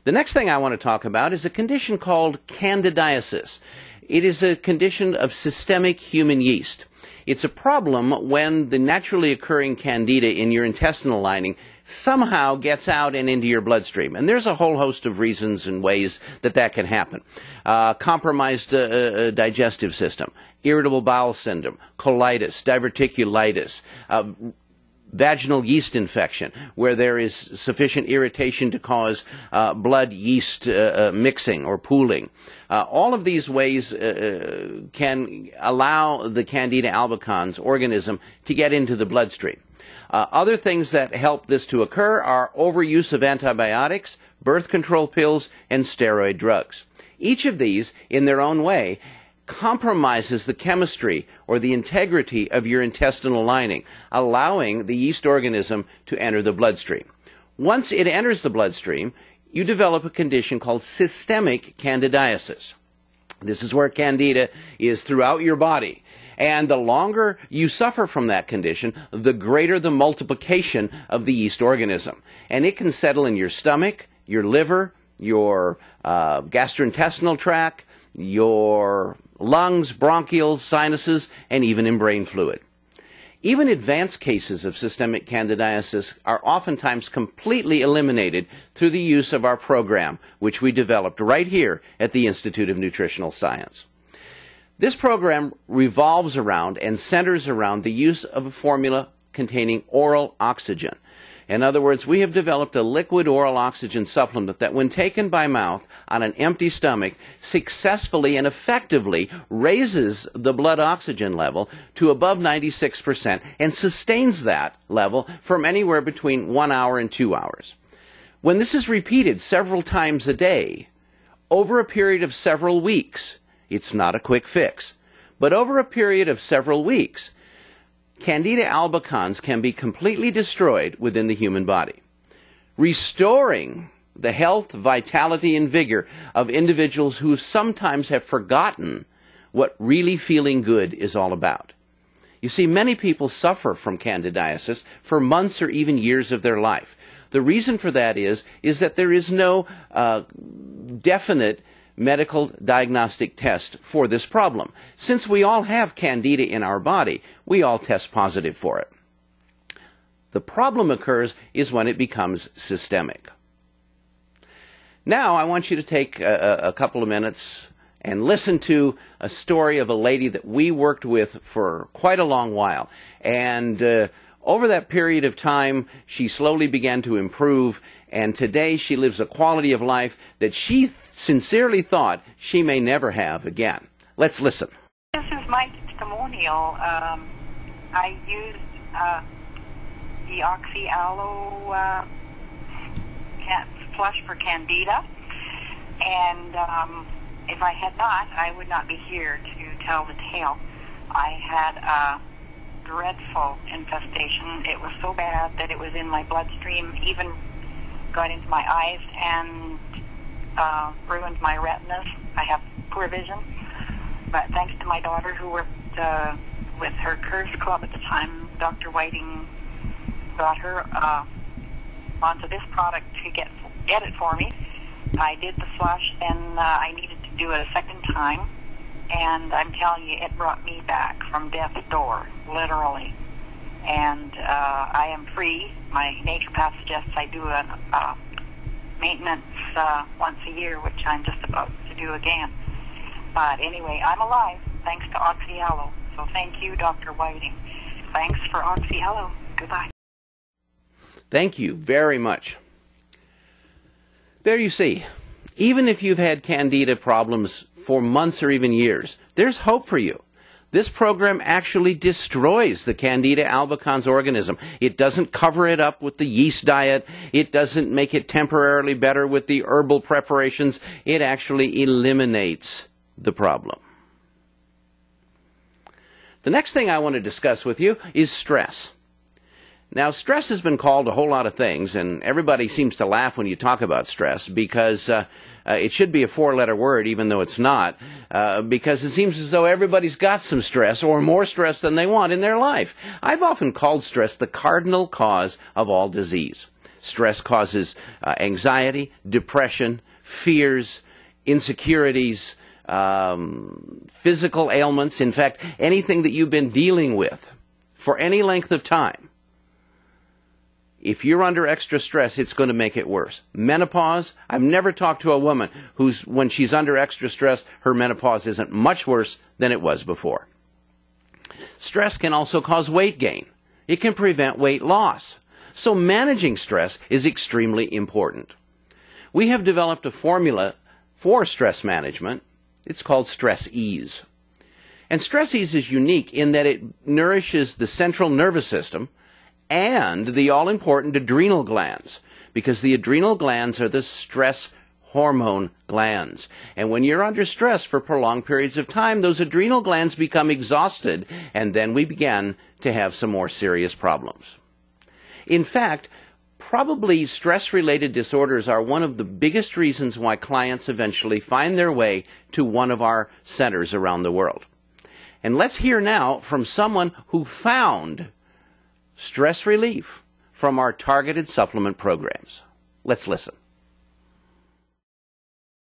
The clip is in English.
The next thing I want to talk about is a condition called candidiasis. It is a condition of systemic human yeast. It's a problem when the naturally occurring Candida in your intestinal lining somehow gets out and into your bloodstream. And there's a whole host of reasons and ways that that can happen. Compromised digestive system, irritable bowel syndrome, colitis, diverticulitis, vaginal yeast infection, where there is sufficient irritation to cause blood yeast mixing or pooling. All of these ways can allow the Candida albicans organism to get into the bloodstream. Other things that help this to occur are overuse of antibiotics, birth control pills, and steroid drugs. Each of these, in their own way, compromises the chemistry or the integrity of your intestinal lining, allowing the yeast organism to enter the bloodstream. Once it enters the bloodstream, you develop a condition called systemic candidiasis. This is where Candida is throughout your body. And the longer you suffer from that condition, the greater the multiplication of the yeast organism. And it can settle in your stomach, your liver, your gastrointestinal tract, your lungs, bronchioles, sinuses, and even in brain fluid. Even advanced cases of systemic candidiasis are oftentimes completely eliminated through the use of our program, which we developed right here at the Institute of Nutritional Science. This program revolves around and centers around the use of a formula containing oral oxygen. In other words, we have developed a liquid oral oxygen supplement that, when taken by mouth on an empty stomach, successfully and effectively raises the blood oxygen level to above 96% and sustains that level from anywhere between 1 hour and 2 hours. When this is repeated several times a day, over a period of several weeks, it's not a quick fix, but over a period of several weeks, Candida albicans can be completely destroyed within the human body, restoring the health, vitality, and vigor of individuals who sometimes have forgotten what really feeling good is all about. You see, many people suffer from candidiasis for months or even years of their life. The reason for that is that there is no definite medical diagnostic test for this problem. Since we all have Candida in our body, we all test positive for it. The problem occurs is when it becomes systemic. Now I want you to take a couple of minutes and listen to a story of a lady that we worked with for quite a long while. And over that period of time, she slowly began to improve, and today she lives a quality of life that she sincerely thought she may never have again. Let's listen. This is my testimonial. I used the Oxy-Aloe flush for Candida, and if I had not, I would not be here to tell the tale. I had a dreadful infestation. It was so bad that it was in my bloodstream, even got into my eyes and ruined my retinas. I have poor vision, but thanks to my daughter, who worked with her Curves Club at the time, Dr. Whiting got her onto this product to get it for me. I did the flush, then I needed to do it a second time, and I'm telling you, it brought me back from death's door, literally. And I am free. My naturopath suggests I do a maintenance once a year, which I'm just about to do again. But anyway, I'm alive thanks to Oxy-Aloe. So thank you, Dr. Whiting. Thanks for Oxy-Aloe. Goodbye. Thank you very much. There you see, even if you've had Candida problems for months or even years, there's hope for you. This program actually destroys the Candida albicans organism. It doesn't cover it up with the yeast diet. It doesn't make it temporarily better with the herbal preparations. It actually eliminates the problem. The next thing I want to discuss with you is stress. Now, stress has been called a whole lot of things, and everybody seems to laugh when you talk about stress because it should be a four-letter word, even though it's not, because it seems as though everybody's got some stress or more stress than they want in their life. I've often called stress the cardinal cause of all disease. Stress causes anxiety, depression, fears, insecurities, physical ailments. In fact, anything that you've been dealing with for any length of time. If you're under extra stress, it's going to make it worse. Menopause, I've never talked to a woman who's, when she's under extra stress, her menopause isn't much worse than it was before. Stress can also cause weight gain. It can prevent weight loss. So managing stress is extremely important. We have developed a formula for stress management. It's called Stress Ease. And Stress Ease is unique in that it nourishes the central nervous system and the all-important adrenal glands, because the adrenal glands are the stress hormone glands. And when you're under stress for prolonged periods of time, those adrenal glands become exhausted, and then we begin to have some more serious problems. In fact, probably stress-related disorders are one of the biggest reasons why clients eventually find their way to one of our centers around the world. And let's hear now from someone who found stress relief from our targeted supplement programs. Let's listen.